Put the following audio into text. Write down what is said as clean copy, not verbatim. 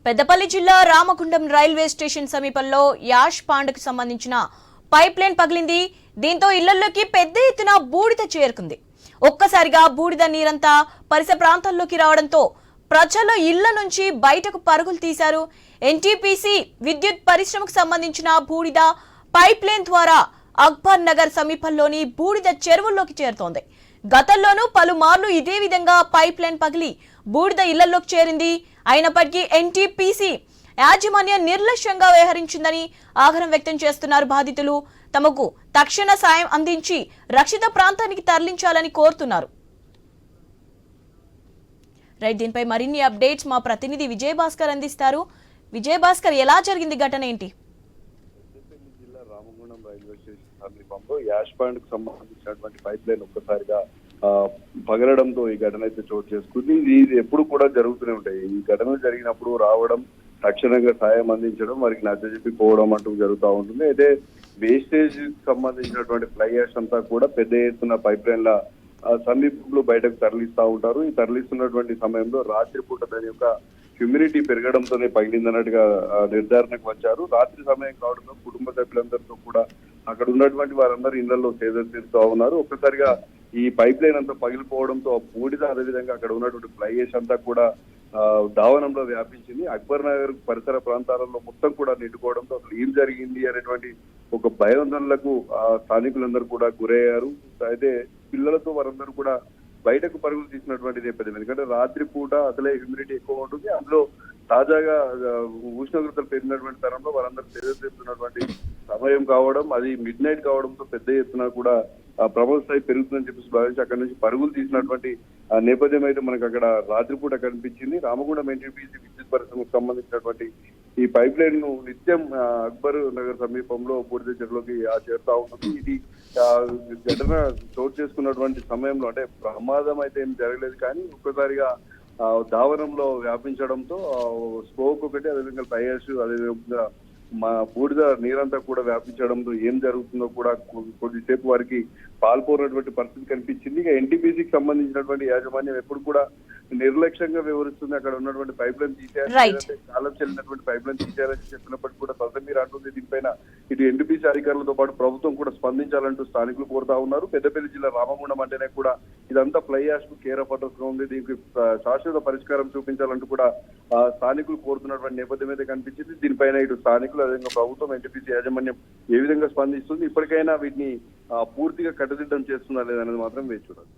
పెద్దపల్లి జిల్లా Ramagundam railway station సమీపంలో ash పాండ్కు సంబంధించిన పైప్ లైన్ పగిలింది. దీంతో ఇళ్లలోకి పెద్ద ఎత్తున బూడిద చేరుకుంది. ఒక్కసారిగా బూడిద నీరంతా పరిసర ప్రాంతాల్లోకి రావడంతో ప్రజలు ఇళ్ల నుంచి బయటకు పరుగులు తీశారు. ఎన్టీపీసీ విద్యుత్ పరిశ్రమకు సంబంధించిన బూడిద పైప్ లైన్ ద్వారా అక్బర్ నగర్ సమీపంలోని బూడిద చెరువుల్లోకి చేరుతోంది. గతంలోనూ పలుమార్లు ఇదే విధంగా పైప్ లైన్ పగిలి బూడిద ఇళ్లలోకి చేరింది. అయినప్పటికీ ఎన్టీపీసీ యాజమాన్యం నిర్లక్ష్యంగా వ్యవహరించిందని ఆగ్రహం వ్యక్తం చేస్తున్నారు బాధితులు. తమకు తక్షణ సాయం అందించి రక్షిత ప్రాంతానికి తరలించాలని కోరుతున్నారు. రైట్, దీనిపై మరిన్ని అప్డేట్స్ మా ప్రతినిధి విజయభాస్కర్ అందిస్తారు. విజయభాస్కర్, ఎలా జరిగింది ఘటన ఏంటి? జిల్లా రామగుండం రైల్వే స్టేషన్ సమీపంలో యాష్ పాండ్ కు సంబంధించినటువంటి పైప్ లైన్ ఒక్కసారిగా పగలడంతో ఈ ఘటన అయితే చోటు చేసుకుంది. ఇది ఎప్పుడు కూడా జరుగుతూనే ఉంటాయి. ఈ ఘటనలు జరిగినప్పుడు రావడం, తక్షణంగా సాయం అందించడం, వారికి నచ్చజెప్పి పోవడం అంటూ జరుగుతూ ఉంటుంది. అయితే వేస్టేజ్ సంబంధించినటువంటి ఫ్లై యాష్ అంతా కూడా పెద్ద ఎత్తున పైప్ లైన్ల సమీపంలో బయటకు తరలిస్తూ ఉంటారు. ఈ తరలిస్తున్నటువంటి సమయంలో రాత్రిపూట దాని యొక్క హ్యూమిడిటీ పెరగడంతోనే పగిలిందన్నట్టుగా నిర్ధారణకు వచ్చారు. రాత్రి సమయం కావడంతో కుటుంబ సభ్యులందరితో కూడా అక్కడ ఉన్నటువంటి వారందరూ ఇళ్లలో సేదలు తీరుతూ ఉన్నారు. ఒక్కసారిగా ఈ పైప్ లైన్ అంతా పగిలిపోవడంతో బూడిద, అదేవిధంగా అక్కడ ఉన్నటువంటి ఫ్లై యాష్ అంతా కూడా దావనంలో వ్యాపించింది. అక్బర్ నగర్ పరిసర ప్రాంతాలలో మొత్తం కూడా నిండుకోవడంతో అసలు ఏం జరిగింది అనేటువంటి ఒక భయాందోళనలకు స్థానికులందరూ కూడా గురయ్యారు. అయితే పిల్లలతో వారందరూ కూడా బయటకు పరుగులు తీసినటువంటి నేపథ్యం. ఎందుకంటే రాత్రి పూట అసలే హ్యూమిడిటీ ఎక్కువ ఉంటుంది. అందులో తాజాగా ఉష్ణోగ్రతలు పెరిగినటువంటి తరంలో వారందరూ తెలియజేస్తున్నటువంటి సమయం కావడం, అది మిడ్ నైట్ కావడంతో పెద్ద ఎత్తున కూడా ప్రమాద స్థాయి పెరుగుతుందని చెప్పేసి భావించి అక్కడి నుంచి పరుగులు తీసినటువంటి నేపథ్యం అయితే మనకు అక్కడ రాత్రిపూట కనిపించింది. రామగుండం ఎన్టీపీసీ విద్యుత్ పరిశ్రమకు సంబంధించినటువంటి ఈ పైప్ లైన్ ను నిత్యం అక్బర్ నగర్ సమీపంలో బూడిద చెరువులోకి చేరుతా ఉంటుంది. ఇది ఘటన చోటు చేసుకున్నటువంటి సమయంలో అంటే ప్రమాదం అయితే ఏం జరగలేదు, కానీ ఒక్కసారిగా దావనంలో వ్యాపించడంతో స్మోక్ ఒకటి, అదేవిధంగా టైర్స్, అదేవిధంగా బూడిద నీరంతా కూడా వ్యాపించడంతో ఏం జరుగుతుందో కూడా కొద్దిసేపు వారికి పాల్పోనటువంటి పరిస్థితి కనిపించింది. ఇక ఎన్టీపీసీకి సంబంధించినటువంటి యాజమాన్యం ఎప్పుడు కూడా నిర్లక్ష్యంగా వ్యవహరిస్తుంది. అక్కడ ఉన్నటువంటి పైప్ లైన్ తీసేయాలంటే కాలం చెల్లినటువంటి పైప్ లైన్ తీసేయాలని చెప్పినప్పటికీ కూడా సొసైటీ అంటుంది. దీనిపైన ఇటు ఎన్టీపీసీ అధికారులతో పాటు ప్రభుత్వం కూడా స్పందించాలంటూ స్థానికులు కోరుతా ఉన్నారు. పెద్దపల్లి జిల్లా రామగుండం అంటేనే కూడా ఇదంతా ఫ్లై యాష్ కు కేర్ ఆఫ్ అడ్రస్ గా ఉంది. దీనికి శాశ్వత పరిష్కారం చూపించాలంటూ కూడా స్థానికులు కోరుతున్నటువంటి నేపథ్యం అయితే కనిపించింది. దీనిపైన ఇటు స్థానికులు, అదేవిధంగా ప్రభుత్వం, ఎన్టీపీసీ యాజమాన్యం ఏ విధంగా స్పందిస్తుంది, ఇప్పటికైనా వీటిని పూర్తిగా కట్టుదిట్టం చేస్తుందా లేదనేది మాత్రం వేచి చూడాలి.